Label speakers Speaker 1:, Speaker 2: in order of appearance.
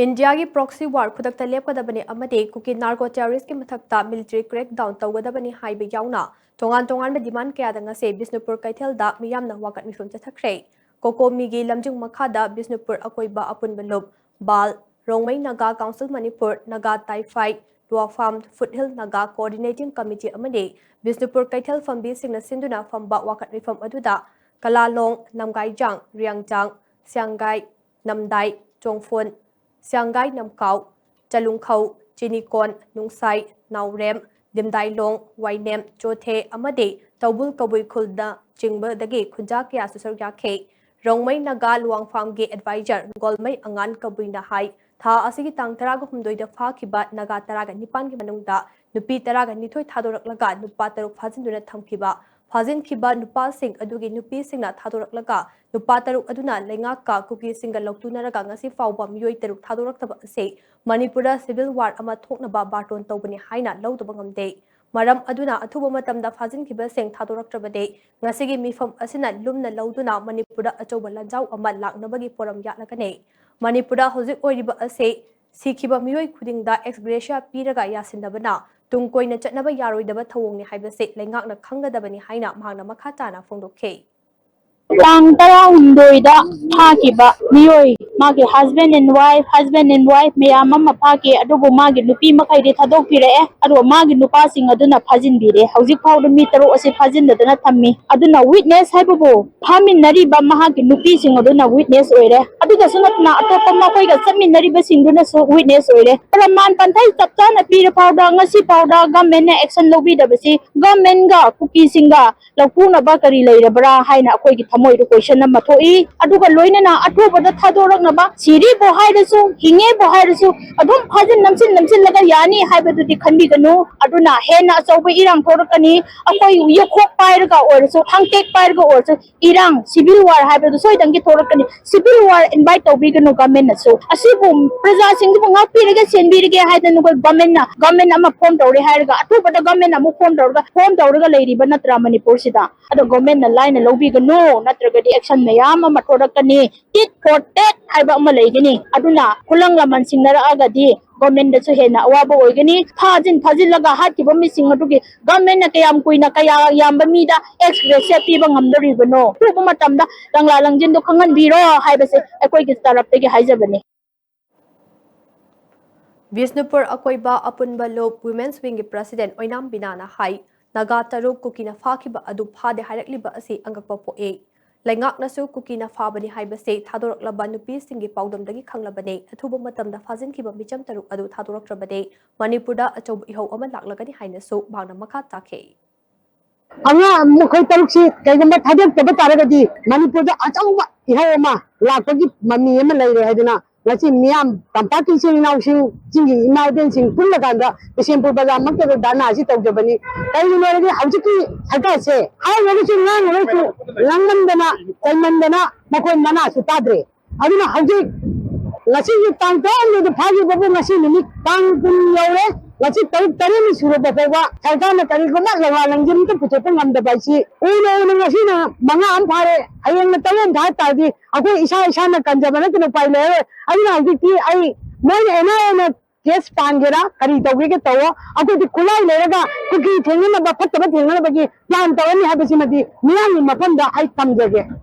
Speaker 1: India की proxy war खुदकता लेपकदबनी अमदे कुकी नार्को टेररिस्ट की मथक्ता मिलिट्री क्रैकडाउन तौगदबनी हाइबे याउना तोंगान में डिमांड कयादंगा से बिष्णुपुर कैथेलदा मियामना वाकत मिफम चथखरे कोकोमीगी लमजुंग मखादा बिष्णुपुर अकोइबा अपुनबलुब बाल रोंगमई नागा काउंसिल मणिपुर नागा ताइफाई दुआफाम फुटहिल नागा कोऑर्डिनेटिंग कमिटी अमदे बिष्णुपुर कैथेल फंबी सिंगना सिंदुना फंबा वाकत मिफम अदुदा कलालोंग नमगाईजांग रियांगजांग स्यांगाई नमदाई चोंगफोन Siangai Namkau, Chalungkau, Chinikon, Nungsai, Naurem, Dimdailong, Wainem, Jote, Amade, Taubul Kabui Kulda, Jingba the Gate, Kunjakia Susarjake, Rongmay Naga Luang Farm Gate Advisor, Golmay Angan Kabuina Hai, Ta Asiki Tang Tarago Humdoi the Fakibat, Naga Taraga Nipan Manunda, Nupi Taraga Nito Tadorak Laga, Nupataro Fazinduna Tamkiba, Fazin Kiba Nupa Sing, Adugi Nupi Singna Tadorak Laga. Nupataru aduna lengaka kuki single loktuna ragangasi fauba miyoi teruk thadoraktaba ase Manipura civil war ama thoknaba barton tawbani haina lawdaba ngamde maram aduna athuba matamda fazin kiba seng thadoraktrabade ngasigi Meepham asina lumna lawduna Manipura achoba lanjau ama laknabagi poram yatlakane Manipura hozik oiriba ase sikhiba miyoi khudingda ex gratia piraga yasindabana tungkoina chatnaba yaroidaba thawongni haibase lengakna khangadabani haina mahangna makhatana fongdokhe
Speaker 2: Tang tara hundoida Hakiba, Mioi, Magi husband and wife, Mayamama Paki, Adobo Magi, Lupi Makai, Tadopire, Ado Magi Nupasing Aduna Pazin Bide, Hausi powder meter or a Pazin the Natami, Aduna witness Hypobo, Hamin Nariba Mahaki, Nupising Aduna witness oire, Aduka Sunatna, Atopamakoga, Samin Nariba Singuna witness oire, Raman Pantai Taptan, a Peter powder, Ngasi powder, Gamen, Exxon Lobby, Gamenga, Cookie Singa, Lakuna Bakari later, Bra, Haina, Tamoy question number 2 Aduka Loina, Atoba Tadorak Naba, Siri Bohaidasu, Hinge Bohaidasu, Adum Pazin Namsin Laga Yani, Hybrid the Kandigano, Aduna, Hena, Soba Irang Torokani, Akoy Yoko Pirga or so, Hankek Pirga or so, Irang, Civil War Hybrid, so I don't get Torokani, Civil War invite Obigano Gamena. So, a Sibum, Presassing the Pirigas and Virga Hidan Gamena, Gamena Pond or Harga, Atoba the Gamena Mupon Dorga lady, but not Ramani Porsida. At the Gomena line and Obigano. Natragadi action mayama matodakani tit for tat haiba malaygani aduna kulang laman singnara agadi government da su hena awaba oigani phajin laga hat ki bami singatugi government na kayam kuina kaya yamba mida express piba ngamdari bano tuba matamda langla langjin do khangan biro haibase akoi ki tarap te gi haijabani
Speaker 1: Bishnupur akoiba apunba lob women's wing president oinam binana hai naga taruk kukina fakiba adu phade hairakliba asi angakpa poe Langak nasu kukina fabani haibase Tadorak Labanupi singi powdom dagi kanglabane, Atuba matam da fazin kiba micham taruk adu Tadorak Trabade, Manipura achob iho aman laklagani hainasu, Bana Makatake.
Speaker 3: Anga Mukai Taruksi, Kagamba Tadak Tabataragadi, Manipura Achamba, Ihoma, Lakagi, Mami Emalay Hadina, Lati Miam, Tampaki sing now singing, now dancing, Pulaganda, the simple Bazamaka Dana, Zit of Jabani. I know how to I say, I never seen Langandana, Kalmandana, Makomana, Sutadre. I don't know how to Lati Tang the party of the machine, Tang Yore. Lati Tari Surababa, Kalgana Tarigoma, Langin to put up on the Baisi. Uno Machina, Manga Ampare, I am the Talan Tati, Ako Isha Shana Kanjamana Pilot. I know I know yes, Pangera, Karita Wigatoa, Ako the Kula Lega, Cookie Tangana, but Patabatinabagi, Plan Tawani Habisimati, Miami Mapanda, I come again.